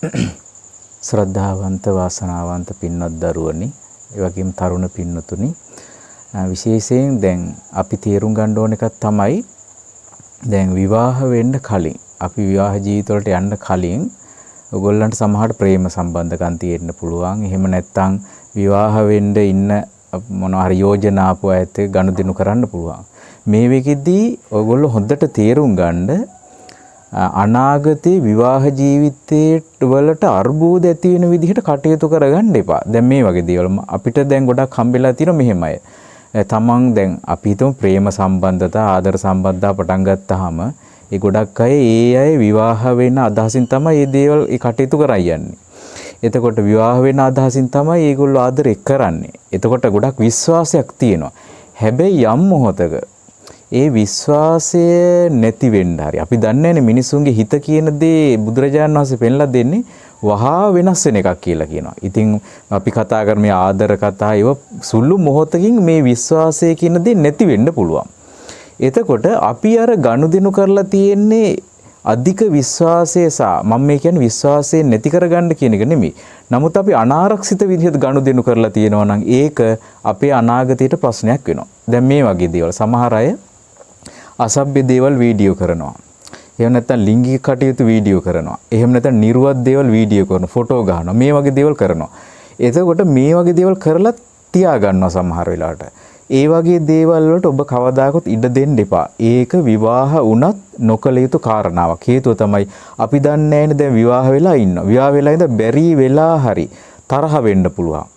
ශ්‍රද්ධාවන්ත වාසනාවන්ත පින්වත් දරුවනි, ඒ වගේම තරුණ පින්නතුනි, විශේෂයෙන් දැන් අපි තේරුම් ගන්න ඕන එකක් තමයි දැන් විවාහ වෙන්න කලින්, අපි විවාහ ජීවිත වලට යන්න කලින් ඔයගොල්ලන්ට සමහරට ප්‍රේම සම්බන්ධකම් තියෙන්න පුළුවන්. එහෙම නැත්නම් විවාහ වෙන්න ඉන්න මොනවා හරි යෝජනා ආපු අයත් එක්ක ගනුදෙනු කරන්න පුළුවන්. මේ වෙකෙදී ඔයගොල්ලෝ හොඳට තේරුම් ගන්න අනාගතේ විවාහ ජීවිතේට වලට අර්බුද ඇති වෙන විදිහට කටයුතු කරගන්න එපා. දැන් මේ වගේ දේවල් අපිට දැන් ගොඩක් හම්බෙලා තියෙනවා මෙහෙමයි. තමන් දැන් අපි හිතමු ප්‍රේම සම්බන්ධතා ආදර සම්බන්ධතා පටන් ගත්තාම ඒ ගොඩක් අය විවාහ වෙන අදහසින් තමයි මේ දේවල් ඒ කටයුතු කරා යන්නේ. එතකොට විවාහ වෙන අදහසින් තමයි ඒගොල්ලෝ ආදරේ කරන්නේ. එතකොට ගොඩක් විශ්වාසයක් තියෙනවා. හැබැයි යම් මොහොතක ඒ විශ්වාසය නැති වෙන්න හරි අපි දන්නේ නැහැ මිනිසුන්ගේ හිත කියන දේ බුදුරජාණන් වහන්සේ පෙන්ලා දෙන්නේ වහා වෙනස් වෙන එකක් කියලා කියනවා. ඉතින් අපි කතා කරන මේ ආදර කතා ඒව සුළු මොහොතකින් මේ විශ්වාසය කියන දේ නැති වෙන්න පුළුවන්. එතකොට අපි අර ගනුදෙනු කරලා තියෙන්නේ අධික විශ්වාසය සහ මම මේ කියන්නේ විශ්වාසය නැති කරගන්න කියන එක නෙමෙයි. නමුත් අපි අනාරක්ෂිත විදිහට ගනුදෙනු කරලා තියෙනවා නම් ඒක අපේ අනාගතයට ප්‍රශ්නයක් වෙනවා. දැන් මේ වගේ දේවල් සමහර අය අසභ්‍ය දේවල් වීඩියෝ කරනවා. එහෙම නැත්නම් ලිංගික කටයුතු වීඩියෝ කරනවා. එහෙම නැත්නම් නිර්වත් දේවල් වීඩියෝ කරනවා. ෆොටෝ ගන්නවා. මේ වගේ දේවල් කරනවා. එතකොට මේ වගේ දේවල් කරලා තියා ගන්නවා සමහර වෙලාවට. ඒ වගේ දේවල් වලට ඔබ කවදාකවත් ඉඩ දෙන්න එපා. ඒක විවාහ වුණත් නොකළ යුතු කාරණාවක්. හේතුව තමයි අපි දන්නේ නැහැනේ දැන් විවාහ වෙලා ඉන්නවා. විවාහ වෙලා ඉඳලා බැරි වෙලා හරි තරහ වෙන්න පුළුවන්.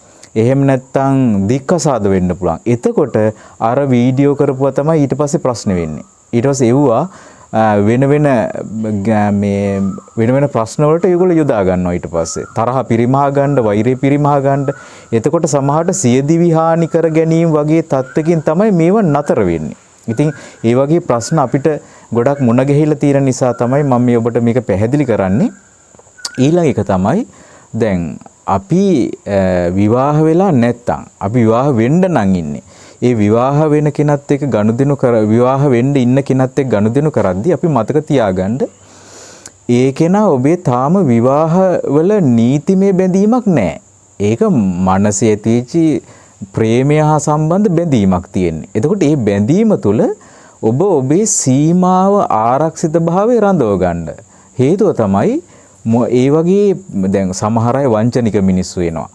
එහෙම නැත්නම් දික්කසාද වෙන්න පුළුවන්. එතකොට අර වීඩියෝ කරපුවා තමයි ඊට පස්සේ ප්‍රශ්න වෙන්නේ. ඊට පස්සේ එව්වා වෙන වෙන ප්‍රශ්න වලට ඒගොල්ලෝ යොදා ගන්නවා ඊට පස්සේ. තරහ පිරිමහා ගන්න, වෛරය පිරිමහා ගන්න. එතකොට සමහරට සියදිවි හානි කර ගැනීම වගේ තත්ත්වකින් තමයි මේව නතර වෙන්නේ. ඉතින් ඒ වගේ ප්‍රශ්න අපිට ගොඩක් මුණ ගැහිලා තියෙන නිසා තමයි මම මේ ඔබට මේක පැහැදිලි කරන්නේ. ඊළඟ එක තමයි දැන් අපි විවාහ වෙලා නැත්තම් අපි විවාහ වෙන්න නම් ඉන්නේ. ඒ විවාහ වෙන කෙනත් එක්ක ගනුදෙනු විවාහ වෙන්න ඉන්න කෙනත් එක්ක ගනුදෙනු කරද්දී අපි මතක තියාගන්න ඒ කෙනා ඔබේ තාම විවාහ වල නීතිමය බැඳීමක් නැහැ. ඒක මනසේ ඇතිවෙච්ච ප්‍රේමය හා සම්බන්ධ බැඳීමක් තියෙන්නේ. එතකොට මේ බැඳීම තුළ ඔබ ඔබේ සීමාව ආරක්ෂිත භාවය රඳව ගන්න. හේතුව තමයි ඒ වගේ දැන් සමහර අය වංචනික මිනිස්සු වෙනවා.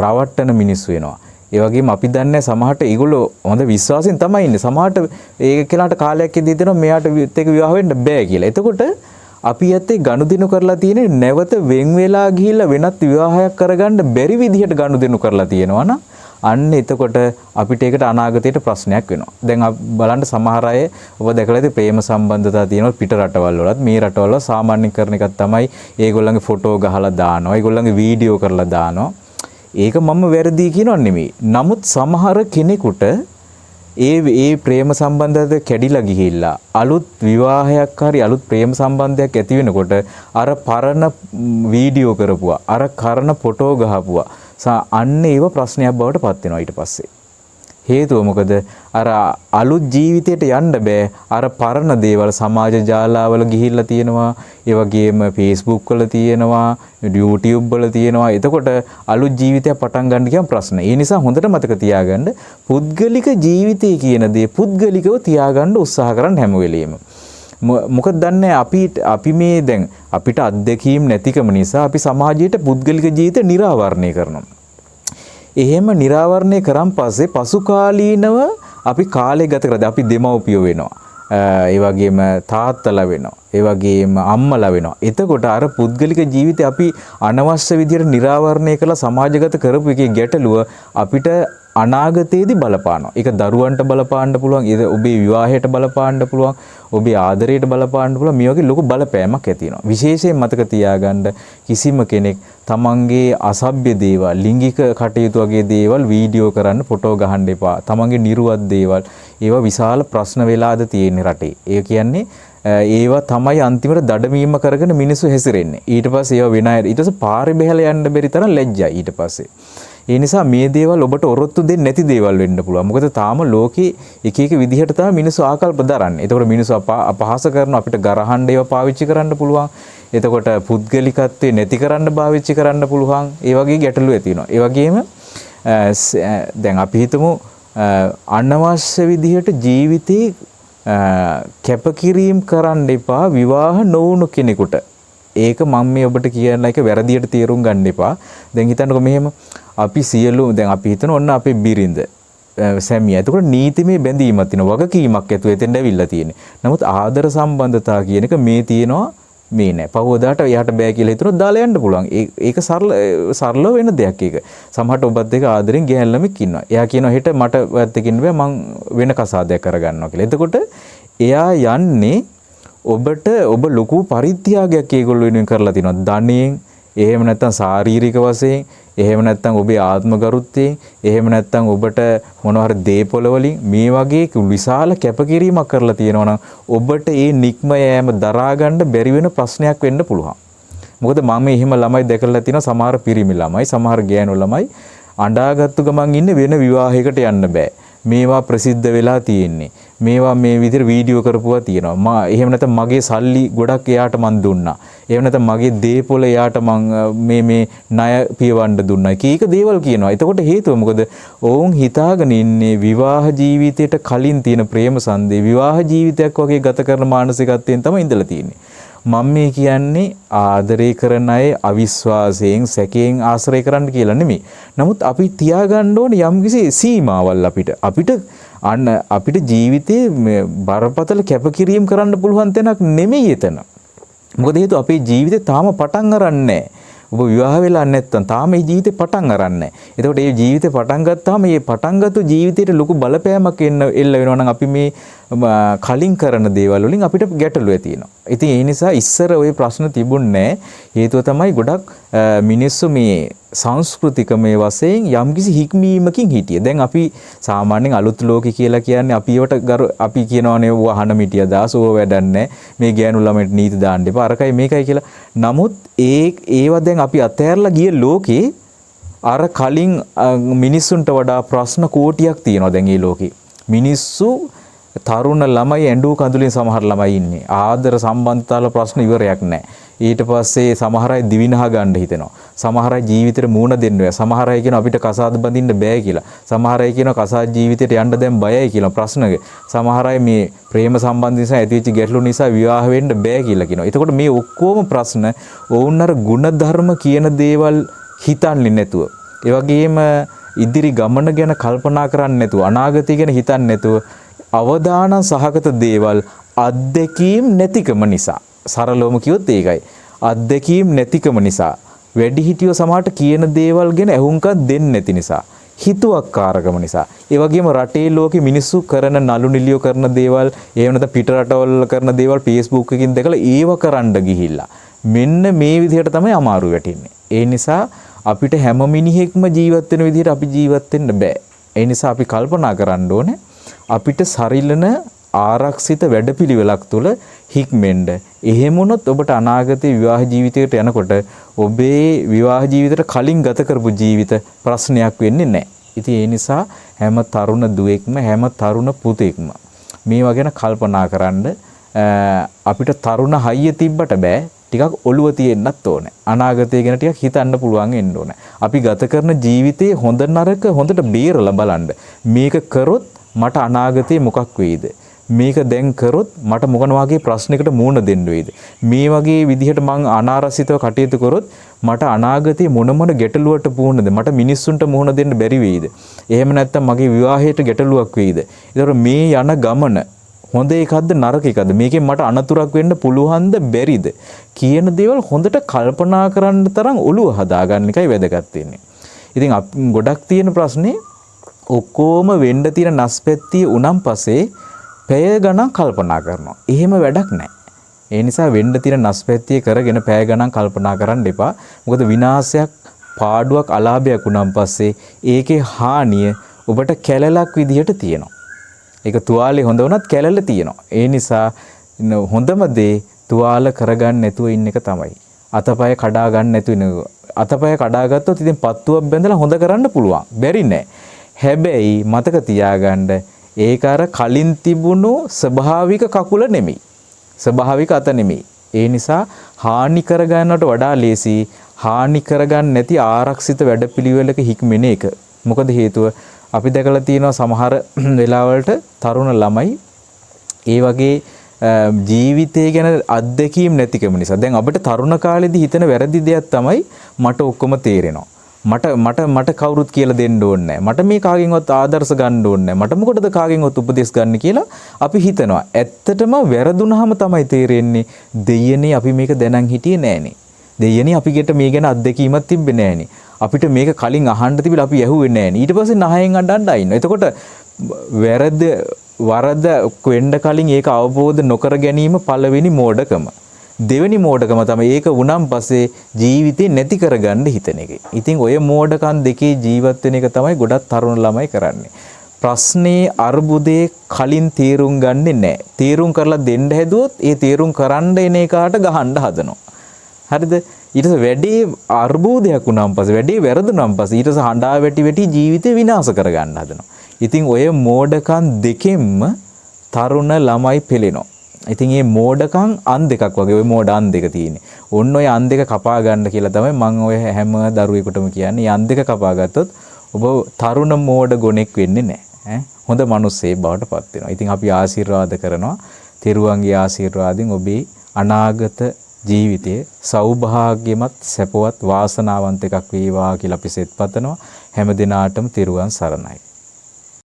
රවට්ටන මිනිස්සු වෙනවා. ඒ වගේම අපි දන්නේ සමහරට ඒගොල්ලෝ හොඳ විශ්වාසයෙන් තමයි ඉන්නේ. සමහරට ඒ කෙනාට කාලයක් ඉඳී දෙනවා මෙයාට එක්ක විවාහ වෙන්න බෑ කියලා. එතකොට අපි ඇත්තේ ගනුදෙනු කරලා තියෙන්නේ නැවත වෙන් වෙලා ගිහිල්ලා වෙනත් විවාහයක් කරගන්න බැරි විදිහට ගනුදෙනු කරලා තියෙනවා නම් අන්න එතකොට අපිට ඒකට අනාගතයට ප්‍රශ්නයක් වෙනවා. දැන් බලන්න සමහර අය ඔබ දැකලා ඉතින් ප්‍රේම සම්බන්ධතා තියෙනවා පිට රටවල් වලත් මේ රටවල් වල සාමාන්‍ය කරන එකක් තමයි ඒගොල්ලන්ගේ ෆොටෝ ගහලා දානවා. ඒගොල්ලන්ගේ වීඩියෝ කරලා දානවා. ඒක මම වැරදි කියනව නෙමෙයි. නමුත් සමහර කෙනෙකුට ඒ ප්‍රේම සම්බන්ධයද කැඩිලා ගිහිල්ලා අලුත් විවාහයක් හරි අලුත් ප්‍රේම සම්බන්ධයක් ඇති වෙනකොට අර පරණ වීඩියෝ කරපුවා අර කරන ෆොටෝ ගහපුවා අන්න ඒව ප්‍රශ්නයක් බවට පත් වෙනවා ඊට පස්සේ. හේතුව මොකද අර අලුත් ජීවිතයට යන්න බෑ. අර පරණ දේවල් සමාජ ජාලාවල ගිහිල්ලා තියෙනවා. ඒ වගේම Facebook වල තියෙනවා, YouTube වල තියෙනවා. එතකොට අලුත් ජීවිතයක් පටන් ගන්න කියන ප්‍රශ්න. ඒ නිසා හොඳට මතක තියාගන්න පුද්ගලික ජීවිතය කියන දේ පුද්ගලිකව තියාගන්න උත්සාහ කරන්න හැම වෙලෙම. මොකද දන්නේ අපි මේ දැන් අපිට අත්දැකීම් නැතිකම නිසා අපි සමාජයට පුද්ගලික ජීවිත නිරාවරණය කරනවා. එහෙම නිරාවරණය කරන් පස්සේ පසු කාලීනව අපි කාලය ගත කරද්දී අපි දෙමව්පියෝ වෙනවා. ඒ වගේම තාත්තලා වෙනවා. ඒ වගේම අම්මලා වෙනවා. එතකොට අර පුද්ගලික ජීවිතේ අපි අනවශ්‍ය විදිහට නිරාවරණය කළා සමාජගත කරපු එකේ ගැටලුව අපිට අනාගතයේදී බලපානවා. ඒක දරුවන්ට බලපාන්න පුළුවන්. ඒක ඔබේ විවාහයට බලපාන්න පුළුවන්. ඔබේ ආදරයට බලපාන්න පුළුවන්. මේ වගේ ලොකු බලපෑමක් ඇති වෙනවා. විශේෂයෙන් මතක තියාගන්න කිසිම කෙනෙක් තමන්ගේ අසභ්‍ය දේවල්, ලිංගික කටයුතු වගේ දේවල් වීඩියෝ කරන්න, ෆොටෝ ගහන්න එපා. තමන්ගේ නිර්වත් දේවල් ඒවා විශාල ප්‍රශ්න වෙලාද තියෙන්නේ රටේ. ඒ කියන්නේ ඒවා තමයි අන්තිමට දඩමීම කරගෙන මිනිස්සු හැසිරෙන්නේ. ඊට පස්සේ ඒවා වෙන අය ඊට පස්සේ පාරේ බහැලා යන්න බැරි තරම් ලැජ්ජයි ඊට පස්සේ. ඒ නිසා මේ දේවල් ඔබට ඔරොත්තු දෙන්නේ නැති දේවල් වෙන්න පුළුවන්. මොකද තාම ලෝකේ එක එක විදිහට තමයි මිනිස්සු ආකල්ප දරන්නේ. ඒතකොට මිනිස්සු අපහාස කරන අපිට ගරහන්න ඒවා පාවිච්චි කරන්න පුළුවන්. එතකොට පුද්ගලිකත්වයේ නැති කරන්න පාවිච්චි කරන්න පුළුවන්. ඒ වගේ ගැටලු ඇති වෙනවා. ඒ වගේම දැන් අපි හිතමු අනවශ්‍ය විදිහට ජීවිතේ කැපකිරීම කරන්න එපා විවාහ නොවුණු කෙනෙකුට. ඒක මම මේ ඔබට කියන එක වැරදියට තේරුම් ගන්න එපා. දැන් හිතන්නකෝ මෙහෙම අපි සියලු දැන් අපි හිතන ඔන්න අපේ බිරිඳ සැමියා. එතකොට නීතිමය බැඳීමක් තියෙනවා. වගකීමක් ඇතුව එතෙන්ට ඇවිල්ලා තියෙන්නේ. නමුත් ආදර සම්බන්ධතා කියන එක මේ තියෙනවා මේ නෑ. පහවදාට එයාට බෑ කියලා හිතනොත් දාලා යන්න පුළුවන්. ඒක සරල වෙන දෙයක් ඒක. සමහරට ඔබත් එක්ක ආදරෙන් ගෑන් ළමෙක් ඉන්නවා. එයා කියනවා හෙට මට ඔයත් එක්ක ඉන්න බෑ මං වෙන කසාදයක් කරගන්නවා කියලා. එතකොට එයා යන්නේ ඔබ ලොකු පරිත්‍යාගයක් ඒගොල්ලෝ වෙනුවෙන් කරලා තිනවා. ධනෙන්, එහෙම නැත්නම් ශාරීරික වශයෙන්, එහෙම නැත්නම් ඔබේ ආත්ම ගරුත්වයෙන්, එහෙම නැත්නම් ඔබට මොනවා හරි දේපොළ වලින් මේ වගේ විශාල කැපකිරීමක් කරලා තියෙනවා නම් ඔබට ඒ නික්ම යෑම දරා ගන්න බැරි වෙන ප්‍රශ්නයක් වෙන්න පුළුවන්. මොකද මම එහෙම ළමයි දැකලා තිනවා සමහර පිරිමි ළමයි, සමහර ගෑනු ළමයි අඬාගත්තු ගමන් ඉන්නේ වෙන විවාහයකට යන්න බෑ. මේවා ප්‍රසිද්ධ වෙලා තියෙන්නේ. මේවා මේ විදිහට වීඩියෝ කරපුවා තියෙනවා. එහෙම නැත්නම් මගේ සල්ලි ගොඩක් එයාට මන් දුන්නා. එහෙම නැත්නම් මගේ දේපොළ එයාට මං මේ ණය පියවන්න දුන්නා. කීක දේවල් කියනවා. එතකොට හේතුව මොකද? ඔවුන් හිතාගෙන ඉන්නේ විවාහ ජීවිතයට කලින් තියෙන ප්‍රේම සන්දේ විවාහ ජීවිතයක් වගේ ගත කරන මානසිකත්වයෙන් තමයි ඉඳලා තියෙන්නේ. මම මේ කියන්නේ ආදරය කරන අය අවිශ්වාසයෙන් සැකයෙන් ආශ්‍රය කරන්න කියලා නෙමෙයි. නමුත් අපි තියාගන්න ඕනේ යම්කිසි සීමාවල් අපිට ජීවිතේ බරපතල කැපකිරීම කරන්න පුළුවන් තැනක් නෙමෙයි එතන. මොකද හේතුව අපේ ජීවිතේ තාම පටන් අරන්නේ නැහැ. ඔබ විවාහ වෙලා නැත්නම් තාම මේ ජීවිතේ පටන් අරන්නේ නැහැ. එතකොට මේ ජීවිතේ පටන් ගත්තාම මේ පටන්ගත්තු ජීවිතේට ලොකු බලපෑමක් එල්ල වෙනවා නම් අපි මේ කලින් කරන දේවල් වලින් අපිට ගැටලු ඇති වෙනවා. ඉතින් ඒ නිසා ඉස්සර ওই ප්‍රශ්න තිබුණේ නැහැ. හේතුව තමයි ගොඩක් මිනිස්සු මේ සංස්කෘතිකමය වශයෙන් යම්කිසි හික්මීමකින් හිටියේ. දැන් අපි සාමාන්‍යයෙන් අලුත් ලෝකේ කියලා කියන්නේ අපි කියනවානේ වහන මිටිය දාසෝ වැඩක් නැහැ. මේ ගෑනු ළමයට නීති දාන්න එපා. අරකයි මේකයි කියලා. නමුත් ඒවා දැන් අපි අතහැරලා ගිය ලෝකේ අර කලින් මිනිස්සුන්ට වඩා ප්‍රශ්න කෝටියක් තියෙනවා දැන් මේ ලෝකේ. මිනිස්සු තරුණ ළමයි ඇඬු කඳුලින් සමහර ළමයි ඉන්නේ. ආදර සම්බන්ධතාවල ප්‍රශ්න ඉවරයක් නැහැ. ඊට පස්සේ සමහර අය දිවිනහ ගන්න හිතෙනවා. සමහර අය ජීවිතේට මූණ දෙන්න බෑ. සමහර අය කියනවා අපිට කසාද බඳින්න බෑ කියලා. සමහර අය කියනවා කසාද ජීවිතේට යන්න දැන් බයයි කියලා ප්‍රශ්නක. සමහර අය මේ ප්‍රේම සම්බන්ධ නිසා ඇතිවෙච්ච ගැටලු නිසා විවාහ වෙන්න බෑ කියලා කියනවා. එතකොට මේ ඔක්කොම ප්‍රශ්න ඔවුන් අර ගුණධර්ම කියන දේවල් හිතන්නේ නැතුව, ඒ වගේම ඉදිරි ගමන ගැන කල්පනා කරන්නේ නැතුව, අනාගතය ගැන හිතන්නේ නැතුව අවදාන සහගත දේවල් අත්දැකීම් නැතිකම නිසා, සරලවම කිව්වොත් ඒකයි. අත්දැකීම් නැතිකම නිසා, වැඩිහිටියෝ සමහරට කියන දේවල් ගැන අහුම්කම් දෙන්නේ නැති නිසා, හිතුවක්කාරකම නිසා, ඒ වගේම රටේ ලෝකෙ මිනිස්සු කරන නලු නිලියෝ කරන දේවල්, එහෙම නැත්නම් පිට රටවල කරන දේවල් Facebook එකකින් දැකලා ඒව කරන්න ගිහිල්ලා මෙන්න මේ විදිහට තමයි අමාරු වෙටින්නේ. ඒ නිසා අපිට හැම මිනිහෙක්ම ජීවත් වෙන විදිහට අපි ජීවත් වෙන්න බෑ. ඒ නිසා අපි කල්පනා කරන්න ඕනේ අපිට සරිලන ආරක්ෂිත වැඩපිළිවෙලක් තුළ හික්මෙන්න. එහෙම වුණොත් ඔබට අනාගතේ විවාහ ජීවිතයකට යනකොට ඔබේ විවාහ ජීවිතයට කලින් ගත කරපු ජීවිත ප්‍රශ්නයක් වෙන්නේ නැහැ. ඉතින් ඒ නිසා හැම තරුණ දුවෙක්ම හැම තරුණ පුතෙක්ම මේවා ගැන කල්පනා කරන්න. අපිට තරුණ හයිය තිබ්බට බෑ. ටිකක් ඔළුව තියෙන්නත් ඕනේ. අනාගතය ගැන ටිකක් හිතන්න පුළුවන් වෙන්න ඕනේ. අපි ගත කරන ජීවිතේ හොඳ නරක හොඳට බේරලා බලන්න. මේක කරොත් මට අනාගතේ මොකක් වෙයිද? මේක දැන් කරොත් මට මොකන වගේ ප්‍රශ්නයකට මුහුණ දෙන්න වෙයිද? මේ වගේ විදිහට මං අනාරසිතව කටයුතු කරොත් මට අනාගතේ මොන ගැටලුවට මුහුණද? මට මිනිස්සුන්ට මුහුණ දෙන්න බැරි වෙයිද? එහෙම නැත්නම් මගේ විවාහයට ගැටලුවක් වෙයිද? ඒතර මේ යන ගමන හොඳ එකක්ද නරක එකක්ද? මේකෙන් මට අනතුරක් වෙන්න පුළුවන්ද බැරිද? කියන දේවල් හොඳට කල්පනා කරන්න තරම් ඔළුව හදාගන්න එකයි වැදගත් වෙන්නේ. ඉතින් ගොඩක් තියෙන ප්‍රශ්නේ ඔක්කොම වෙන්න තියෙන නැස්පැත්තිය උනම් පස්සේ පැය ගණන් කල්පනා කරනවා. එහෙම වැඩක් නැහැ. ඒ නිසා වෙන්න තියෙන නැස්පැත්තිය කරගෙන පැය ගණන් කල්පනා කරන්න එපා. මොකද විනාශයක්, පාඩුවක්, අලාභයක් උනම් පස්සේ ඒකේ හානිය ඔබට කැලලක් විදිහට තියෙනවා. ඒක තුවාලේ හොඳ වුණත් කැලල තියෙනවා. ඒ නිසා හොඳම දේ තුවාල කරගන්න නැතුව ඉන්න එක තමයි. අතපය කඩා ගන්න නැතුව ඉන්න. අතපය කඩාගත්තොත් ඉතින් පත්තුවක් බැඳලා හොඳ කරන්න පුළුවන්. බැරි නෑ. හැබැයි මතක තියාගන්න ඒක අර කලින් තිබුණු ස්වභාවික කකුල නෙමෙයි. ස්වභාවික අත නෙමෙයි. ඒ නිසා හානි කරගන්නවට වඩා ලේසි හානි කරගන්න නැති ආරක්ෂිත වැඩපිළිවෙලක හික්මෙන එක. මොකද හේතුව අපි දැකලා තියෙනවා සමහර වෙලාවලට තරුණ ළමයි ඒ වගේ ජීවිතය ගැන අත්දැකීම් නැතිකම නිසා දැන් අපිට තරුණ කාලේදී හිතන වැරදි දෙයක් තමයි මට ඔක්කොම තේරෙනවා. මට කවුරුත් කියලා දෙන්න ඕනේ නැහැ. මට මේ කාගෙන්වත් ආදර්ශ ගන්න ඕනේ නැහැ. මට මොකටද කාගෙන්වත් උපදෙස් ගන්න කියලා අපි හිතනවා. ඇත්තටම වැරදුනහම තමයි තේරෙන්නේ දෙයනේ අපි මේක දැනන් හිටියේ නෑනේ. දෙයනේ අපිට මේ ගැන අත්දැකීමක් තිබ්බේ නෑනේ. අපිට මේක කලින් අහන්න තිබිලා අපි ඇහුවේ නෑනේ. ඊට පස්සේ නහයෙන් අඬන්න ඉන්නවා. එතකොට වරද වෙන්න කලින් ඒක අවබෝධ නොකර ගැනීම පළවෙනි මෝඩකම. දෙවෙනි මෝඩකම තමයි ඒක වුණාන් පස්සේ ජීවිතේ නැති කරගන්න හිතන එක. ඉතින් ඔය මෝඩකම් දෙකේ ජීවත් වෙන එක තමයි ගොඩක් තරුණ ළමයි කරන්නේ. ප්‍රශ්නේ අර්බුදේ කලින් තීරුම් ගන්නෙ නැහැ. තීරුම් කරලා දෙන්න හැදුවොත් ඒ තීරුම් කරන්න එන එකාට ගහන්න හදනවා. හරිද? ඊට පස්සේ වැඩේ අර්බුදයක් වුණාන් පස්සේ වැඩේ වැරදුනාන් පස්සේ ඊට පස්සේ හඬා වැටි ජීවිතේ විනාශ කරගන්න හදනවා. ඉතින් ඔය මෝඩකම් දෙකෙන්ම තරුණ ළමයි පෙළෙනවා. ඉතින් මේ මෝඩකම් අන් දෙකක් වගේ ඔය මෝඩ අන් දෙක තියෙන්නේ. ඔන්න ඔය අන් දෙක කපා ගන්න කියලා තමයි මම ඔය හැම දරුවෙකුටම කියන්නේ. මේ අන් දෙක කපා ගත්තොත් ඔබ තරුණ මෝඩ ගොනෙක් වෙන්නේ නැහැ. හොඳ මිනිස්සෙක් බවට පත් වෙනවා. ඉතින් අපි ආශිර්වාද කරනවා. තෙරුවන්ගේ ආශිර්වාදයෙන් ඔබේ අනාගත ජීවිතයේ සෞභාග්‍යමත් සැපවත් වාසනාවන්ත එකක් වේවා කියලා අපි සෙත් පතනවා. හැම දිනාටම තෙරුවන් සරණයි.